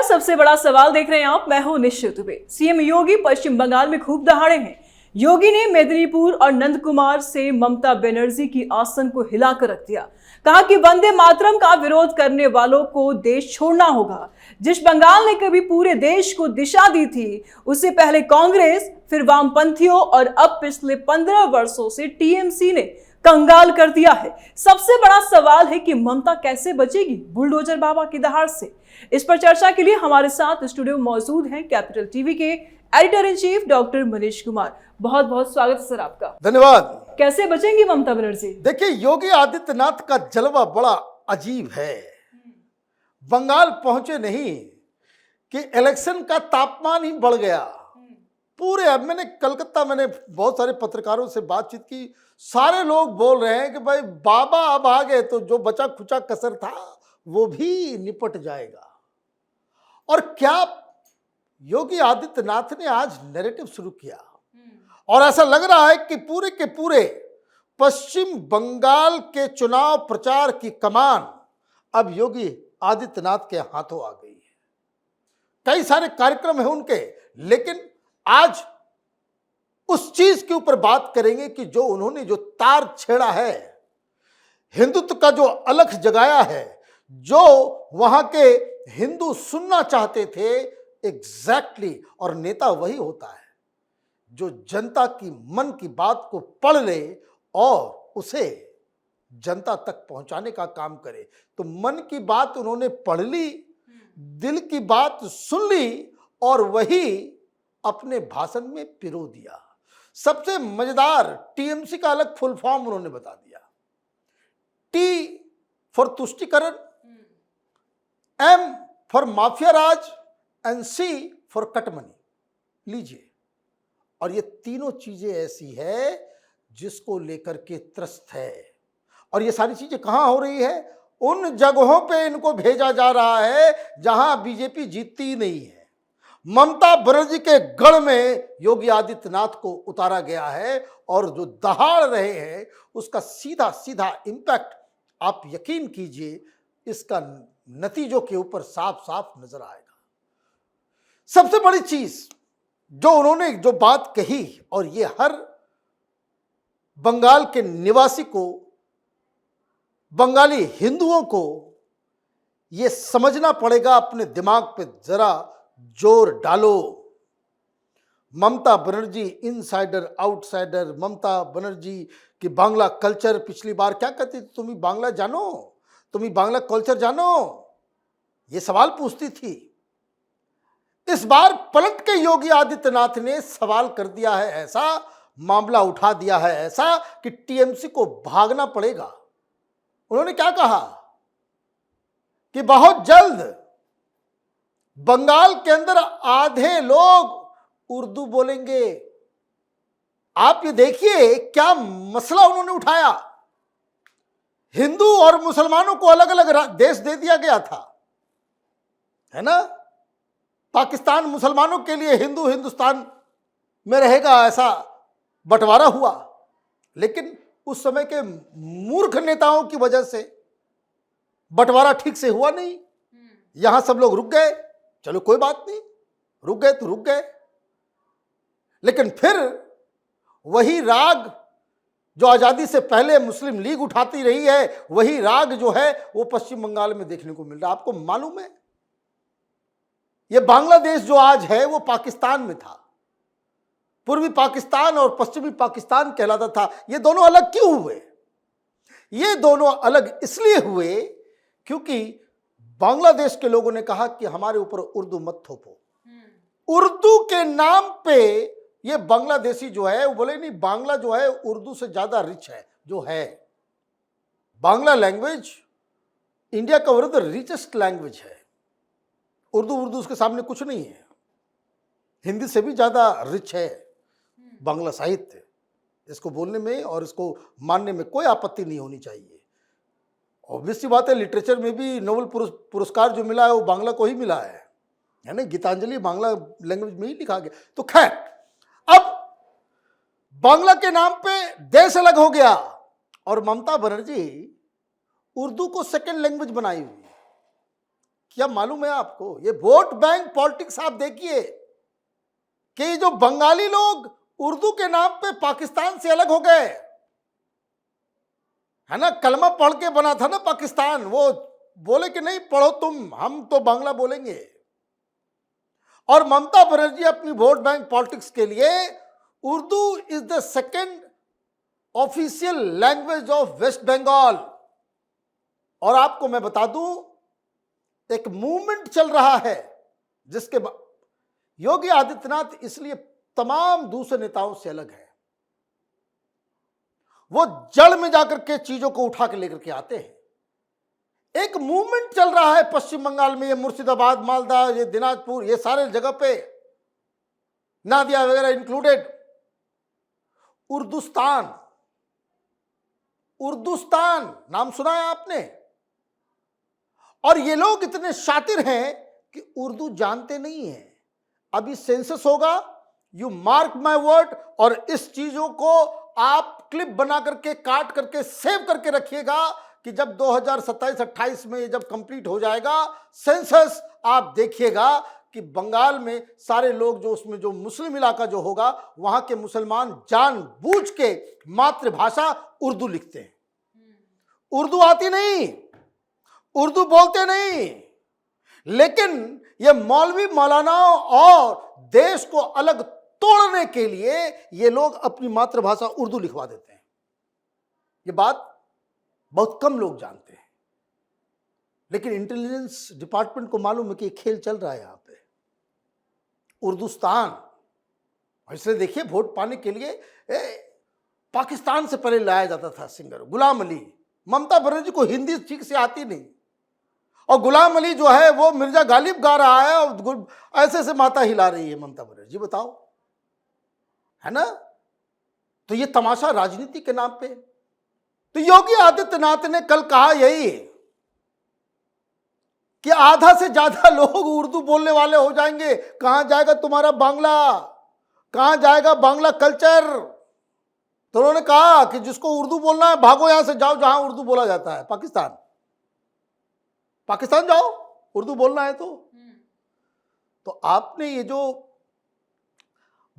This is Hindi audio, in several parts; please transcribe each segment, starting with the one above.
सबसे बड़ा सवाल देख रहे हैं आप। मैं हूं निश्चित दुबे। सीएम योगी पश्चिम बंगाल में खूब दहाड़े हैं। योगी ने मेदिनीपुर और नंदकुमार से ममता बनर्जी की आसन को हिलाकर रख दिया। कहा कि वंदे मातरम का विरोध करने वालों को देश छोड़ना होगा। जिस बंगाल ने कभी पूरे देश को दिशा दी थी, उससे पहले कांग्रेस, फिर वामपंथियों और अब पिछले 15 वर्षों से टीएमसी ने कंगाल कर दिया है। सबसे बड़ा सवाल है कि ममता कैसे बचेगी बुलडोजर बाबा की दहाड़ से। इस पर चर्चा के लिए हमारे साथ स्टूडियो में मौजूद हैं कैपिटल टीवी के editor in chief doctor Manish Kumar. बहुत बहुत स्वागत है सर आपका। धन्यवाद। कैसे बचेंगी ममता बनर्जी? देखिए, योगी आदित्यनाथ का जलवा बड़ा अजीब है। बंगाल पहुंचे नहीं कि इलेक्शन का तापमान ही बढ़ गया पूरे। अब मैंने कलकत्ता बहुत सारे पत्रकारों से बातचीत की, सारे लोग बोल रहे हैं कि भाई बाबा अब आ गए तो जो बचा खुचा कसर था वो भी निपट जाएगा। और क्या योगी आदित्यनाथ ने आज नैरेटिव शुरू किया और ऐसा लग रहा है कि पूरे के पूरे पश्चिम बंगाल के चुनाव प्रचार की कमान अब योगी आदित्यनाथ के हाथों आ गई है। कई सारे कार्यक्रम हैं उनके, लेकिन आज उस चीज के ऊपर बात करेंगे कि जो उन्होंने जो तार छेड़ा है, हिंदुत्व का जो अलख जगाया है, जो वहां के हिंदू सुनना चाहते थे एग्जैक्टली। और नेता वही होता है जो जनता की मन की बात को पढ़ ले और उसे जनता तक पहुंचाने का काम करे। तो मन की बात उन्होंने पढ़ ली, दिल की बात सुन ली और वही अपने भाषण में पिरो दिया। सबसे मजेदार, टीएमसी का अलग फुल फॉर्म उन्होंने बता दिया। टी फॉर तुष्टिकरण, M for mafia raj and C for cut money. लीजिए, और ये तीनों चीजें ऐसी है जिसको लेकर के त्रस्त है। और ये सारी चीजें कहां हो रही है? उन जगहों पे इनको भेजा जा रहा है जहां बीजेपी जीतती ही नहीं है। ममता बनर्जी के गढ़ में योगी आदित्यनाथ को उतारा गया है और जो दहाड़ रहे हैं उसका सीधा सीधा इंपैक्ट आप यकीन कीजिए इसका नतीजों के ऊपर साफ साफ नजर आएगा। सबसे बड़ी चीज जो उन्होंने जो बात कही, और ये हर बंगाल के निवासी को, बंगाली हिंदुओं को ये समझना पड़ेगा, अपने दिमाग पे जरा जोर डालो। ममता बनर्जी इनसाइडर आउटसाइडर, ममता बनर्जी की बांग्ला कल्चर। पिछली बार क्या कहती थी? तुम ही बांग्ला जानो, तुम ही बांग्ला कल्चर जानो, ये सवाल पूछती थी। इस बार पलट के योगी आदित्यनाथ ने सवाल कर दिया है ऐसा, मामला उठा दिया है ऐसा कि टीएमसी को भागना पड़ेगा। उन्होंने क्या कहा कि बहुत जल्द बंगाल के अंदर आधे लोग उर्दू बोलेंगे। आप ये देखिए क्या मसला उन्होंने उठाया। हिंदू और मुसलमानों को अलग अलग देश दे दिया गया था, है ना? पाकिस्तान मुसलमानों के लिए, हिंदू हिंदुस्तान में रहेगा, ऐसा बंटवारा हुआ। लेकिन उस समय के मूर्ख नेताओं की वजह से बंटवारा ठीक से हुआ नहीं। यहां सब लोग रुक गए, चलो कोई बात नहीं, रुक गए तो रुक गए। लेकिन फिर वही राग जो आजादी से पहले मुस्लिम लीग उठाती रही है, वही राग जो है वो पश्चिम बंगाल में देखने को मिल रहा है। आपको मालूम है, ये बांग्लादेश जो आज है वो पाकिस्तान में था। पूर्वी पाकिस्तान और पश्चिमी पाकिस्तान कहलाता था। ये दोनों अलग क्यों हुए? ये दोनों अलग इसलिए हुए क्योंकि बांग्लादेश के लोगों ने कहा कि हमारे ऊपर उर्दू मत थोपो। उर्दू के नाम पे ये बांग्लादेशी जो है वो बोले नहीं, बांग्ला जो है उर्दू से ज्यादा रिच है। जो है बांग्ला लैंग्वेज इंडिया का one of the richest language है। उर्दू उसके सामने कुछ नहीं है। हिंदी से भी ज्यादा रिच है बांग्ला साहित्य। इसको बोलने में और इसको मानने में कोई आपत्ति नहीं होनी चाहिए। ऑब्वियस सी बात है, लिटरेचर में भी नोबेल पुरस्कार जो मिला है वो बांग्ला को ही मिला है ना? गीतांजलि बांग्ला लैंग्वेज में ही लिखा गया। तो खैर, अब बांग्ला के नाम पे देश अलग हो गया और ममता बनर्जी उर्दू को सेकंड लैंग्वेज बनाई हुई। क्या मालूम है आपको? ये वोट बैंक पॉलिटिक्स आप देखिए कि ये जो बंगाली लोग उर्दू के नाम पे पाकिस्तान से अलग हो गए, है ना, कलमा पढ़ के बना था ना पाकिस्तान, वो बोले कि नहीं पढ़ो तुम, हम तो बांग्ला बोलेंगे। और ममता बनर्जी अपनी वोट बैंक पॉलिटिक्स के लिए Urdu is the second official language of West Bengal. और आपको मैं बता दूं, एक मूवमेंट चल रहा है जिसके योगी आदित्यनाथ इसलिए तमाम दूसरे नेताओं से अलग है। वो जड़ में जाकर के चीजों को उठा के लेकर के आते हैं। एक मूवमेंट चल रहा है पश्चिम बंगाल में, ये मुर्शिदाबाद, मालदा, ये दिनाजपुर, ये सारे जगह पे, नादिया वगैरह इंक्लूडेड। उर्दूस्तान, उर्दूस्तान नाम सुना है आपने? और ये लोग इतने शातिर हैं कि उर्दू जानते नहीं हैं। अभी सेंसस होगा, यू मार्क माय वर्ड, और इस चीजों को आप क्लिप बना करके काट करके सेव करके रखिएगा कि जब 2027-28 में ये जब कंप्लीट हो जाएगा सेंसस, आप देखिएगा कि बंगाल में सारे लोग जो उसमें जो मुस्लिम इलाका जो होगा वहां के मुसलमान जानबूझ के मातृभाषा उर्दू लिखते हैं। उर्दू आती नहीं, उर्दू बोलते नहीं, लेकिन ये मौलवी मौलानाओं और देश को अलग तोड़ने के लिए ये लोग अपनी मातृभाषा उर्दू लिखवा देते हैं। ये बात बहुत कम लोग जानते हैं, लेकिन इंटेलिजेंस डिपार्टमेंट को मालूम है कि खेल चल रहा है यहां पे। उर्दूस्तान, इसलिए देखिए वोट पाने के लिए पाकिस्तान से पहले लाया जाता था सिंगर गुलाम अली। ममता बनर्जी को हिंदी ठीक से आती नहीं, और गुलाम अली जो है वो मिर्जा गालिब गा रहा है और ऐसे से माथा हिला रही है ममता बनर्जी, बताओ, है ना? तो ये तमाशा राजनीति के नाम पे। तो योगी आदित्यनाथ ने कल कहा यही कि आधा से ज्यादा लोग उर्दू बोलने वाले हो जाएंगे, कहां जाएगा तुम्हारा बांग्ला, कहां जाएगा बांग्ला कल्चर। तो उन्होंने कहा कि जिसको उर्दू बोलना है भागो यहां से, जाओ जहां उर्दू बोला जाता है, पाकिस्तान, पाकिस्तान जाओ, उर्दू बोलना है तो आपने ये जो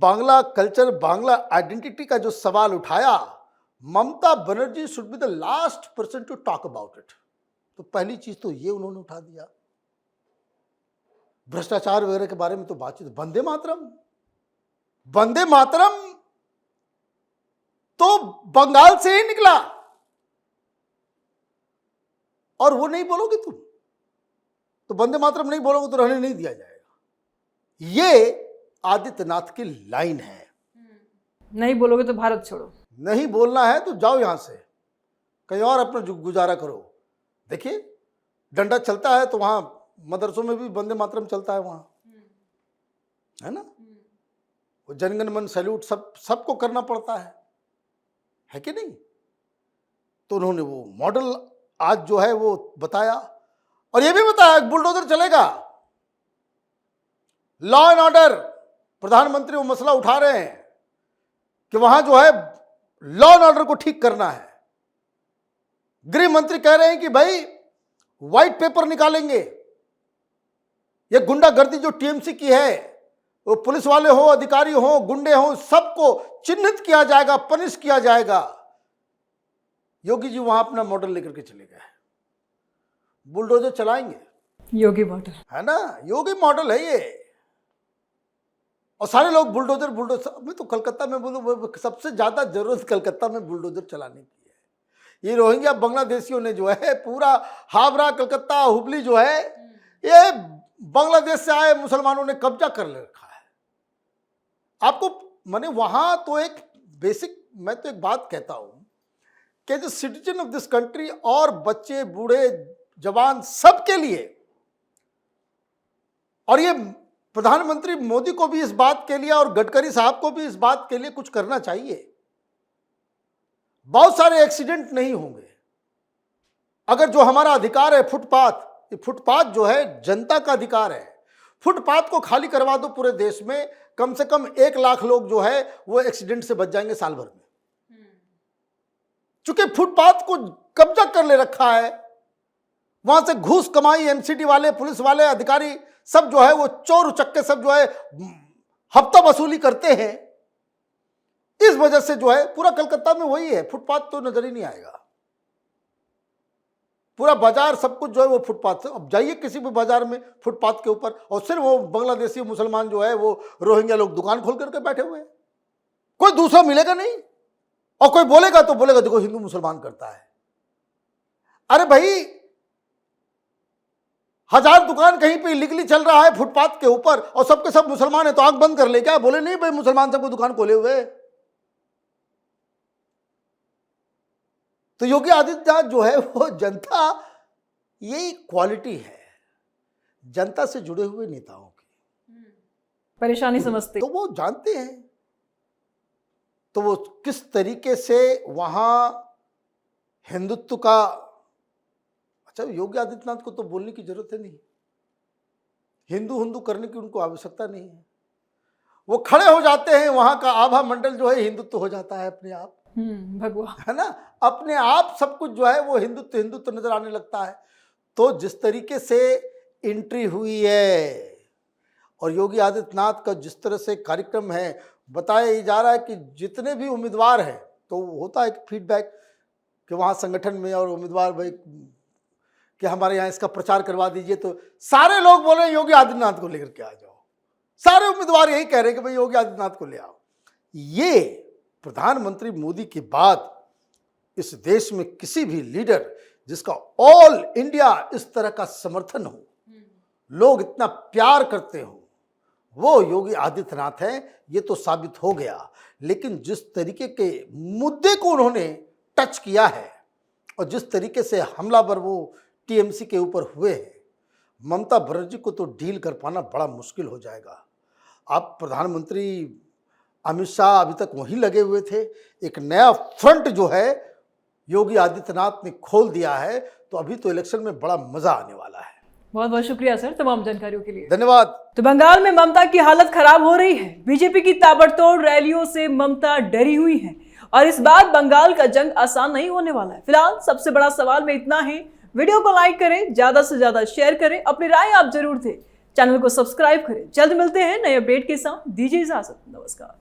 बांग्ला कल्चर, बांग्ला आइडेंटिटी का जो सवाल उठाया, Mamata Banerjee should be the last person to talk about it. तो पहली चीज तो ये उन्होंने उठा दिया। भ्रष्टाचार वगैरह के बारे में तो बातचीत, वंदे मातरम, वंदे मातरम तो बंगाल से ही निकला, और वो नहीं बोलोगे तुम तो वंदे मातरम नहीं बोलोगे तो रहने नहीं दिया जाएगा। ये आदित्यनाथ की लाइन है। नहीं बोलोगे तो भारत छोड़ो। नहीं बोलना है तो जाओ यहां से, कहीं और अपना गुजारा करो। देखिए डंडा चलता है तो वहां मदरसों में भी वंदे मातरम चलता है वहां, है ना? वो जनगण मन सैल्यूट सबको करना पड़ता है कि नहीं? तो उन्होंने वो मॉडल आज जो है वो बताया, और ये भी बताया बुलडोजर चलेगा, लॉ एंड ऑर्डर। प्रधानमंत्री वो मसला उठा रहे हैं कि वहां जो है लॉ एंड ऑर्डर को ठीक करना है। गृह मंत्री कह रहे हैं कि भाई व्हाइट पेपर निकालेंगे, ये गुंडागर्दी जो टीएमसी की है, वो पुलिस वाले हो, अधिकारी हो, गुंडे हो, सबको चिन्हित किया जाएगा, पनिश किया जाएगा। योगी जी वहां अपना मॉडल लेकर के चले गए, बुलडोजर चलाएंगे, योगी मॉडल, है ना? योगी मॉडल है ये। और सारे लोग बुलडोजर बुलडोजर। मैं तो कलकत्ता में बोलूं, सबसे ज्यादा जरूरत कलकत्ता में बुलडोजर चलाने की है। ये रोहिंग्या बांग्लादेशियों ने जो है पूरा हावड़ा, कलकत्ता, हुबली जो है, ये बांग्लादेश से आए मुसलमानों ने कब्जा कर ले रखा है। आपको माने वहां तो एक बेसिक, मैं तो एक बात कहता हूं कि जो सिटीजन ऑफ दिस कंट्री, और बच्चे, बूढ़े, जवान, सबके लिए, और ये प्रधानमंत्री मोदी को भी इस बात के लिए और गडकरी साहब को भी इस बात के लिए कुछ करना चाहिए। बहुत सारे एक्सीडेंट नहीं होंगे अगर जो हमारा अधिकार है फुटपाथ, ये फुटपाथ जो है जनता का अधिकार है। फुटपाथ को खाली करवा दो पूरे देश में, कम से कम 1 लाख लोग जो है वो एक्सीडेंट से बच जाएंगे साल भर में। चूंकि फुटपाथ को कब्जा कर ले रखा है, वहां से घूस कमाई, एमसीडी वाले, पुलिस वाले, अधिकारी सब जो है वो चोर उचक्के सब जो है हफ्ता वसूली करते हैं। इस वजह से जो है पूरा कलकत्ता में वही है, फुटपाथ तो नजर ही नहीं आएगा। पूरा बाजार सब कुछ जो है वो फुटपाथ से। अब जाइए किसी भी बाजार में फुटपाथ के ऊपर, और सिर्फ वो बांग्लादेशी मुसलमान जो है वो रोहिंग्या लोग दुकान खोल करके बैठे हुए हैं, कोई दूसरा मिलेगा नहीं। और कोई बोलेगा तो बोलेगा देखो हिंदू मुसलमान करता है। अरे भाई 1000 दुकान कहीं पे इलीगली चल रहा है फुटपाथ के ऊपर और सबके सब मुसलमान है, तो आंख बंद कर ले क्या? बोले नहीं भाई मुसलमान सबको दुकान खोले हुए। तो योगी आदित्यनाथ जो है वो जनता, यही क्वालिटी है जनता से जुड़े हुए नेताओं की, परेशानी समझते, तो वो जानते हैं तो वो किस तरीके से वहां हिंदुत्व का। अच्छा, योगी आदित्यनाथ को तो बोलने की जरूरत है नहीं, हिंदू हिंदू करने की उनको आवश्यकता नहीं है। वो खड़े हो जाते हैं, वहां का आभा मंडल जो है हिंदुत्व हो जाता है अपने आप, भगवान है ना, अपने आप सब कुछ जो है वो हिंदुत्व हिंदुत्व नजर आने लगता है। तो जिस तरीके से एंट्री हुई है और योगी आदित्यनाथ का जिस तरह से कार्यक्रम है, बताया जा रहा है कि जितने भी उम्मीदवार हैं, तो होता है फीडबैक कि वहाँ संगठन में और उम्मीदवार भाई कि हमारे यहाँ इसका प्रचार करवा दीजिए, तो सारे लोग बोल रहे हैं योगी आदित्यनाथ को लेकर के आ जाओ। सारे उम्मीदवार यही कह रहे हैं कि भाई योगी आदित्यनाथ को ले आओ। ये प्रधानमंत्री मोदी के बाद इस देश में किसी भी लीडर जिसका ऑल इंडिया इस तरह का समर्थन हो, लोग इतना प्यार करते हो, वो योगी आदित्यनाथ है। ये तो साबित हो गया। लेकिन जिस तरीके के मुद्दे को उन्होंने टच किया है और जिस तरीके से हमलावर वो टीएमसी के ऊपर हुए हैं, ममता बनर्जी को तो डील कर पाना बड़ा मुश्किल हो जाएगा। अब प्रधानमंत्री अमित शाह अभी तक वहीं लगे हुए थे, एक नया फ्रंट जो है योगी आदित्यनाथ ने खोल दिया है, तो अभी तो इलेक्शन में बड़ा मजा आने वाला है। बहुत बहुत शुक्रिया सर तमाम जानकारियों के लिए। धन्यवाद। तो बंगाल में ममता की हालत खराब हो रही है। बीजेपी की ताबड़तोड़ रैलियों से ममता डरी हुई है और इस बार बंगाल का जंग आसान नहीं होने वाला है। फिलहाल सबसे बड़ा सवाल में इतना है। वीडियो को लाइक करें, ज्यादा से ज्यादा शेयर करें, अपनी राय आप जरूर दें, चैनल को सब्सक्राइब करें। जल्द मिलते हैं नए अपडेट के साथ। दीजिए इजाजत, नमस्कार।